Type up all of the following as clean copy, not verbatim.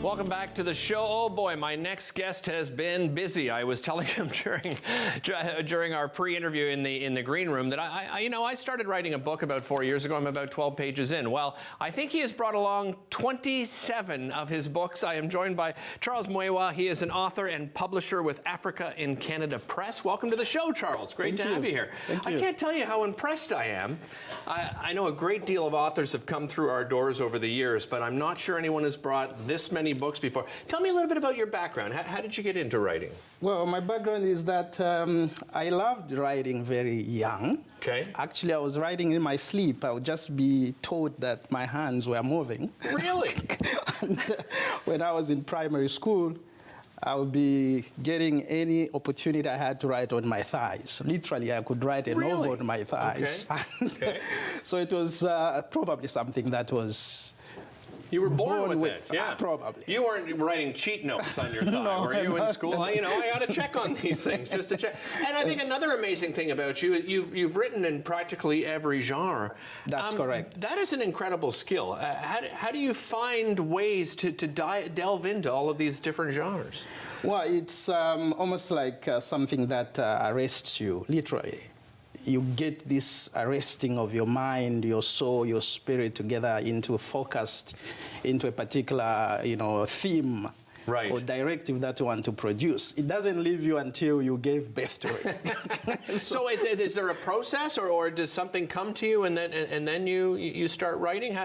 Welcome back to the show. Oh boy, my next guest has been busy. I was telling him during our pre-interview in the green room that I started writing a book about 4 years ago. I'm about 12 pages in. Well, I think he has brought along 27 of his books. I am joined by Charles Mwewa. He is an author and publisher with Africa in Canada Press. Welcome to the show, Charles. Great to have you here. Thank you. I can't tell you how impressed I am. I know a great deal of authors have come through our doors over the years, but I'm not sure anyone has brought this many books before. Tell me a little bit about your background. How did you get into writing? Well, my background is that I loved writing very young. Okay. Actually, I was writing in my sleep. I would just be told that my hands were moving. Really? And when I was in primary school, I would be getting any opportunity I had to write on my thighs. Literally, I could write a novel on my thighs. Okay. So it was probably something that was... You were born with it, yeah. Probably. You weren't writing cheat notes on your thigh, No, were you in school? no. I ought to check on these things just to check. And I think another amazing thing about you, you've written in practically every genre. That's correct. That is an incredible skill. How do you find ways to delve into all of these different genres? Well, it's almost like something that arrests you, literally. You get this arresting of your mind, your soul, your spirit together into focused into a particular, theme right. or directive that you want to produce. It doesn't leave you until you gave birth to it. So is there a process, or does something come to you and then you start writing?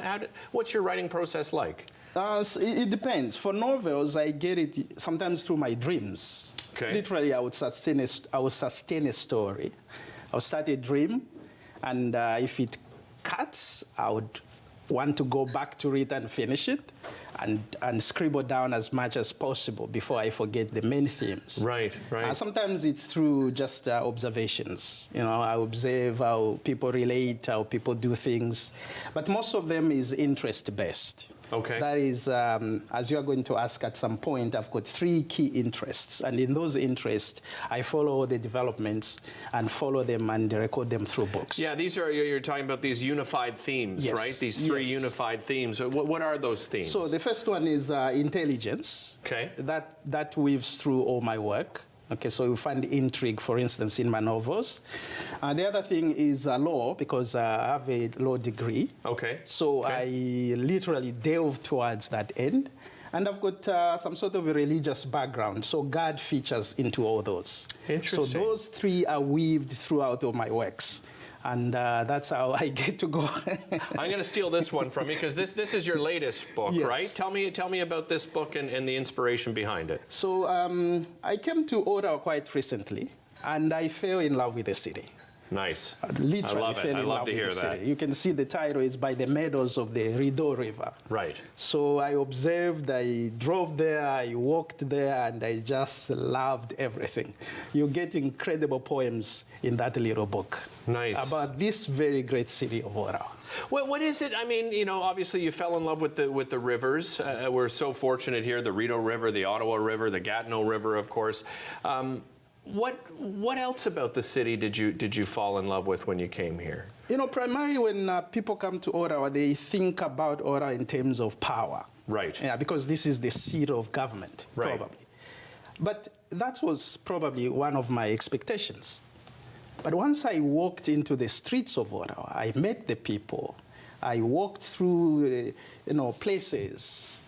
What's your writing process like? It depends. For novels, I get it sometimes through my dreams. Okay. Literally, I would sustain a story. I'll start a dream, and if it cuts, I would want to go back to it and finish it, and scribble down as much as possible before I forget the main themes. Right. Sometimes it's through just observations. I observe how people relate, how people do things, but most of them is interest-based. Okay. That is, as you are going to ask at some point, I've got 3 key interests. And in those interests, I follow the developments and follow them and record them through books. Yeah, you're talking about these unified themes, yes. right? These 3 unified themes. What are those themes? So the first one is intelligence. Okay. That weaves through all my work. Okay, so you find intrigue, for instance, in my novels. The other thing is law, because I have a law degree. Okay. So I literally delve towards that end. And I've got some sort of a religious background, so God features into all those. Interesting. So those 3 are weaved throughout all my works. And that's how I get to go. I'm going to steal this one from you, because this is your latest book, yes. right? Tell me about this book and the inspiration behind it. So I came to Ottawa quite recently, and I fell in love with the city. Nice. Literally I love it. fell I in love love to with hear the that. city. You can see the title is by the meadows of the Rideau River. Right. So I observed, I drove there, I walked there, and I just loved everything. You get incredible poems in that little book. Nice. About this very great city of Ottawa. What is it? I mean, obviously you fell in love with the rivers. We're so fortunate here: the Rideau River, the Ottawa River, the Gatineau River, of course. What else about the city did you fall in love with when you came here? Primarily when people come to Ottawa, they think about Ottawa in terms of power. Right. Yeah, because this is the seat of government, right. probably. But that was probably one of my expectations. But once I walked into the streets of Ottawa, I met the people, I walked through, places,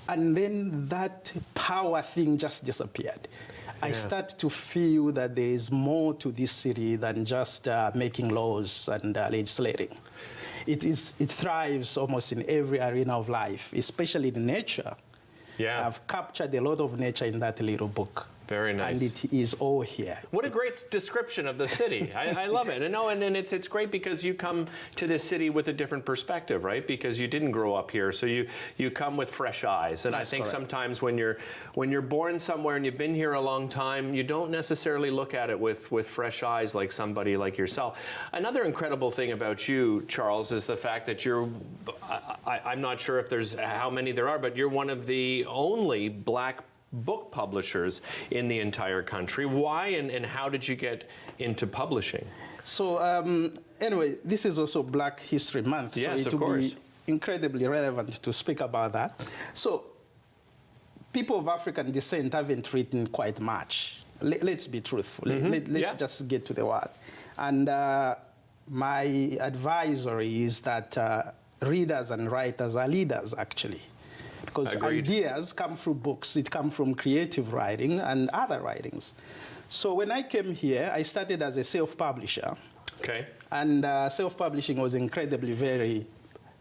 and then that power thing just disappeared. Yeah. I start to feel that there is more to this city than just making laws and legislating. It thrives almost in every arena of life, especially in nature. Yeah. I've captured a lot of nature in that little book. Very nice. And it is all here. What a great description of the city. I love it. And it's great because you come to this city with a different perspective, right? Because you didn't grow up here, so you come with fresh eyes. And That's I think correct. Sometimes when you're born somewhere and you've been here a long time, you don't necessarily look at it with fresh eyes like somebody like yourself. Another incredible thing about you, Charles, is the fact that I'm not sure if there's how many there are, but you're one of the only Black book publishers in the entire country. Why and how did you get into publishing? So anyway, this is also Black History Month. Yes, so it of will course. be incredibly relevant to speak about that. So people of African descent haven't written quite much. Let's be truthful. Let's just get to the word. And my advisory is that readers and writers are leaders, actually. Because Agreed. ideas come through books. It comes from creative writing and other writings. So when I came here, I started as a self-publisher. Okay. And self-publishing was incredibly very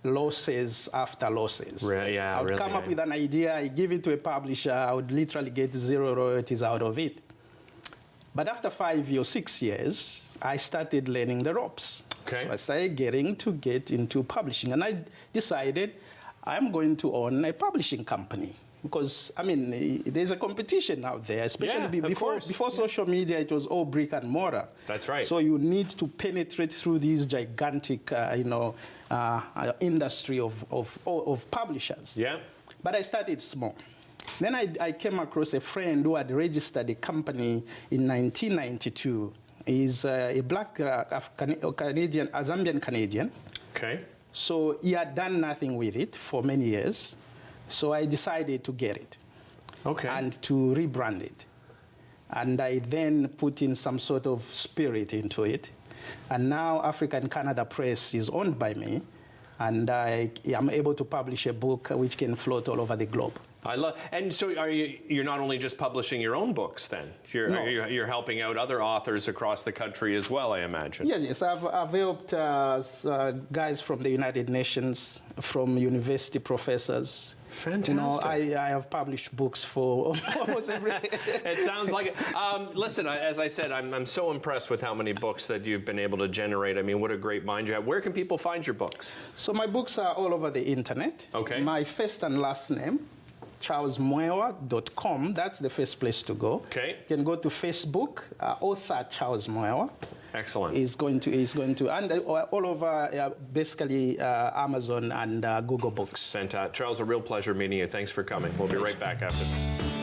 losses after losses. Yeah, I would come up with an idea, I give it to a publisher, I would literally get 0 royalties out of it. But after 5 or 6 years, I started learning the ropes. Okay. So I started getting into publishing. And I decided I'm going to own a publishing company. Because, I mean, there's a competition out there, especially before social media, it was all brick and mortar. That's right. So you need to penetrate through these gigantic, industry of publishers. Yeah. But I started small. Then I came across a friend who had registered a company in 1992. He's a black Canadian, a Zambian Canadian. Okay. So he had done nothing with it for many years. So I decided to get it. Okay. And to rebrand it. And I then put in some sort of spirit into it. And now African Canada Press is owned by me. And I am able to publish a book which can float all over the globe. I love, and so you're not only just publishing your own books then, you're helping out other authors across the country as well, I imagine. Yes, I've helped guys from the United Nations, from university professors. Fantastic. I have published books for almost every... It sounds like it. Listen, as I said, I'm so impressed with how many books that you've been able to generate. I mean, what a great mind you have. Where can people find your books? So my books are all over the internet. Okay. My first and last name, charlesmwewa.com. That's the first place to go. Okay. You can go to Facebook, author Charles Mwewa. Excellent. Is going to, and all over basically Amazon and Google Books. Fantastic. Charles, a real pleasure meeting you. Thanks for coming. We'll be right back after this.